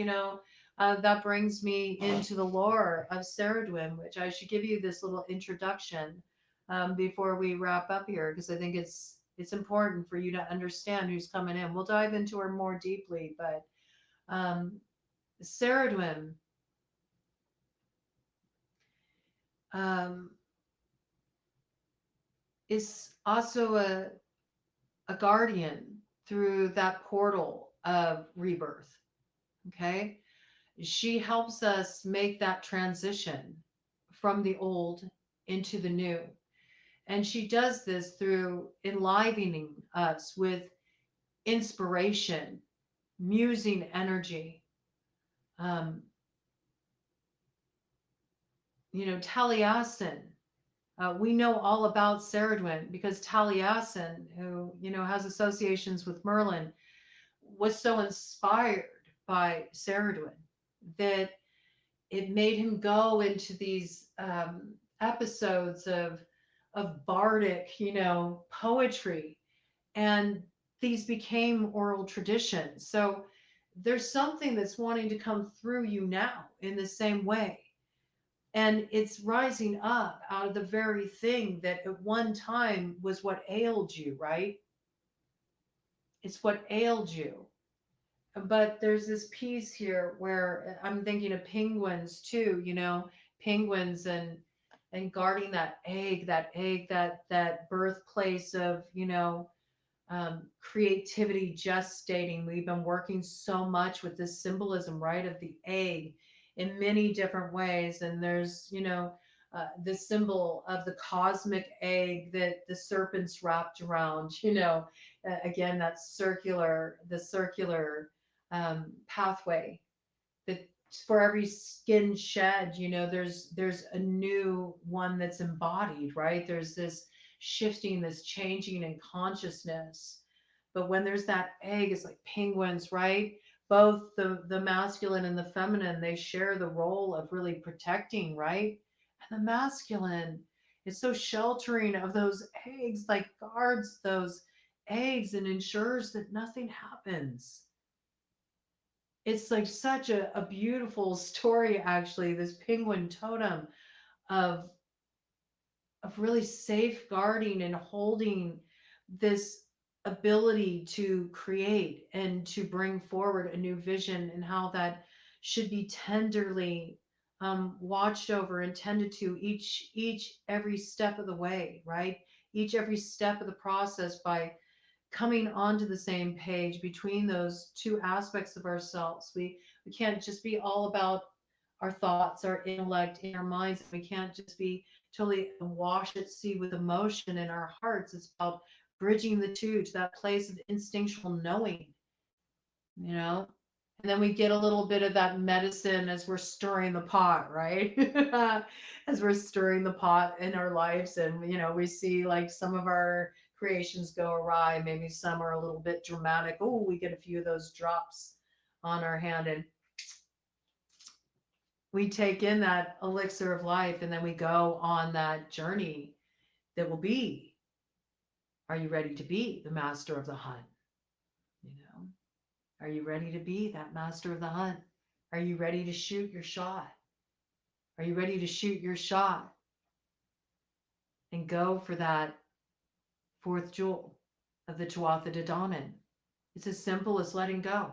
that brings me into the lore of Cerridwen, which I should give you this little introduction before we wrap up here, because I think it's important for you to understand who's coming in. We'll dive into her more deeply, but um, Cerridwen um, is also a guardian through that portal of rebirth. Okay. She helps us make that transition from the old into the new. And she does this through enlivening us with inspiration, musing energy. Um, Taliesin. We know all about Cerridwen because Taliesin, who has associations with Merlin, was so inspired by Cerridwen that it made him go into these episodes of bardic, poetry, and these became oral traditions. So there's something that's wanting to come through you now in the same way. And it's rising up out of the very thing that at one time was what ailed you, right? It's what ailed you. But there's this piece here where I'm thinking of penguins too, penguins and guarding that birthplace of, creativity gestating. We've been working so much with this symbolism, right, of the egg in many different ways. And there's, the symbol of the cosmic egg that the serpent's wrapped around, again, that the circular pathway that for every skin shed, there's a new one that's embodied, right? There's this shifting, this changing in consciousness. But when there's that egg, it's like penguins, right? Both the masculine and the feminine, they share the role of really protecting, right? And the masculine is so sheltering of those eggs, like guards those eggs and ensures that nothing happens. It's like such a beautiful story, actually, this penguin totem of really safeguarding and holding this ability to create and to bring forward a new vision, and how that should be tenderly watched over and tended to each every step of the way, right? Each every step of the process by coming onto the same page between those two aspects of ourselves. We can't just be all about our thoughts, our intellect, in our minds. We can't just be totally awash at sea with emotion in our hearts. It's about bridging the two to that place of instinctual knowing, you know? And then we get a little bit of that medicine as we're stirring the pot, right? As we're stirring the pot in our lives. And, we see like some of our creations go awry. Maybe some are a little bit dramatic. Oh, we get a few of those drops on our hand, and we take in that elixir of life, and then we go on that journey that will be, are you ready to be the master of the hunt? You know, are you ready to be that master of the hunt? Are you ready to shoot your shot? Are you ready to shoot your shot and go for that fourth jewel of the Tuatha De Danann? It's as simple as letting go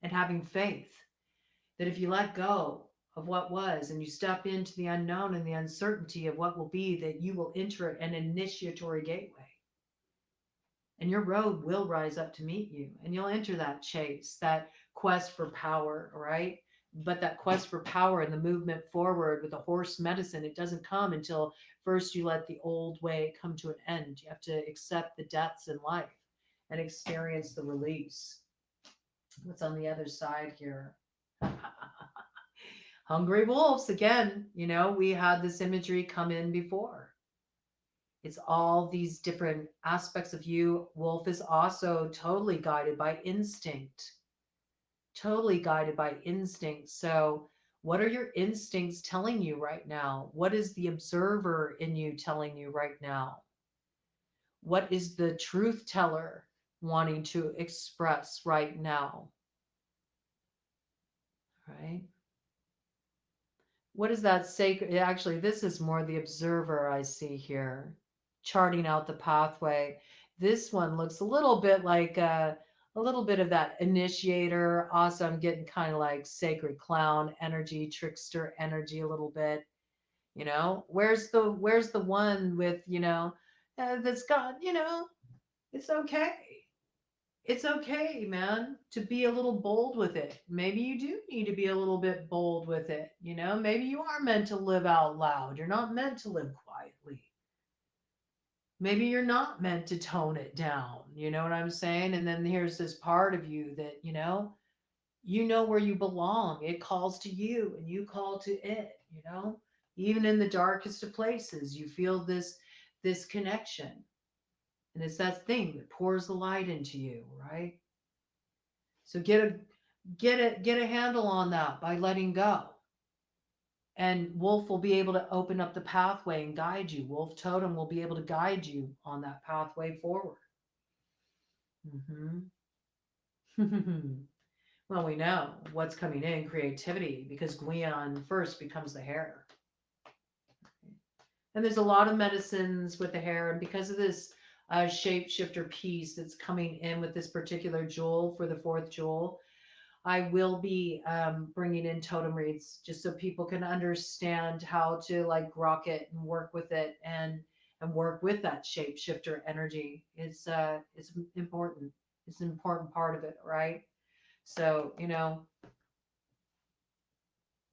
and having faith that if you let go of what was and you step into the unknown and the uncertainty of what will be, that you will enter an initiatory gateway. And your road will rise up to meet you, and you'll enter that chase, that quest for power, right? But that quest for power and the movement forward with the horse medicine, it doesn't come until first you let the old way come to an end. You have to accept the deaths in life and experience the release. What's on the other side here? Hungry wolves again. We had this imagery come in before. It's all these different aspects of you. Wolf is also totally guided by instinct. Totally guided by instinct. So, what are your instincts telling you right now? What is the observer in you telling you right now? What is the truth teller wanting to express right now? Right? What is that sacred? Actually, this is more the observer I see here, charting out the pathway. This one looks a little bit like a little bit of that initiator. Also, I'm getting kind of like sacred clown energy, trickster energy a little bit. Where's the one with, that's got, it's okay. It's okay, man, to be a little bold with it. Maybe you do need to be a little bit bold with it. Maybe you are meant to live out loud. You're not meant to live quietly. Maybe you're not meant to tone it down. You know what I'm saying? And then here's this part of you that, you know where you belong. It calls to you and you call to it, Even in the darkest of places, you feel this connection. And it's that thing that pours the light into you, right? So get a handle on that by letting go. And Wolf will be able to open up the pathway and guide you. Wolf Totem will be able to guide you on that pathway forward. Well, we know what's coming in, creativity, because Gwion first becomes the hare. And there's a lot of medicines with the hare, and because of this shapeshifter piece that's coming in with this particular jewel for the fourth jewel, I will be bringing in totem reads just so people can understand how to like grok it and work with it and work with that shapeshifter energy. It's important. It's an important part of it, right? So, you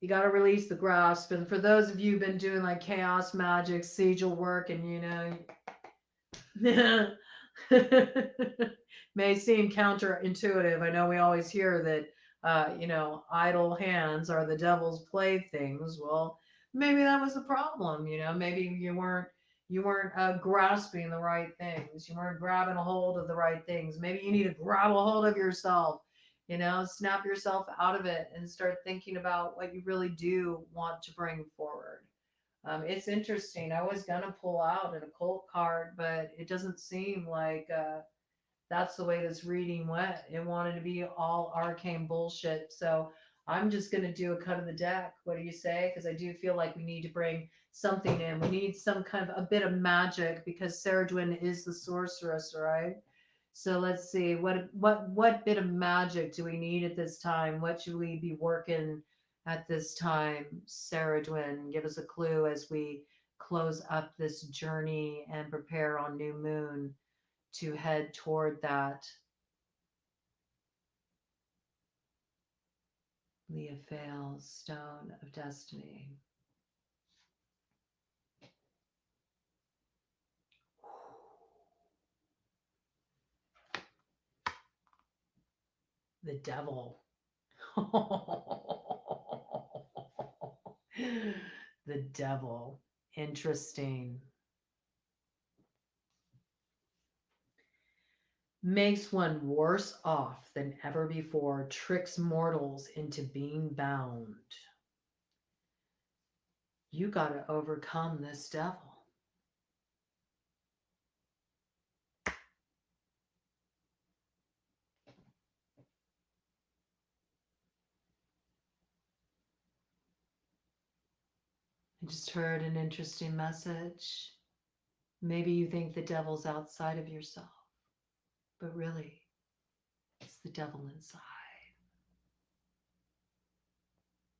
got to release the grasp. And for those of you who've been doing like chaos magic, sigil work, and may seem counterintuitive. I know we always hear that, idle hands are the devil's playthings. Well, maybe that was the problem. Maybe you weren't grasping the right things. You weren't grabbing a hold of the right things. Maybe you need to grab a hold of yourself. Snap yourself out of it and start thinking about what you really do want to bring forward. It's interesting. I was going to pull out an occult card, but it doesn't seem like that's the way this reading went. It wanted to be all arcane bullshit. So I'm just going to do a cut of the deck. What do you say? Because I do feel like we need to bring something in. We need some kind of a bit of magic because Cerridwen is the sorceress, right? So let's see, what bit of magic do we need at this time? What should we be working at this time? Cerridwen, give us a clue as we close up this journey and prepare on new moon to head toward that Leophale's stone of destiny. The devil. The devil. Interesting. Makes one worse off than ever before, tricks mortals into being bound. You got to overcome this devil. I just heard an interesting message. Maybe you think the devil's outside of yourself, but really, it's the devil inside.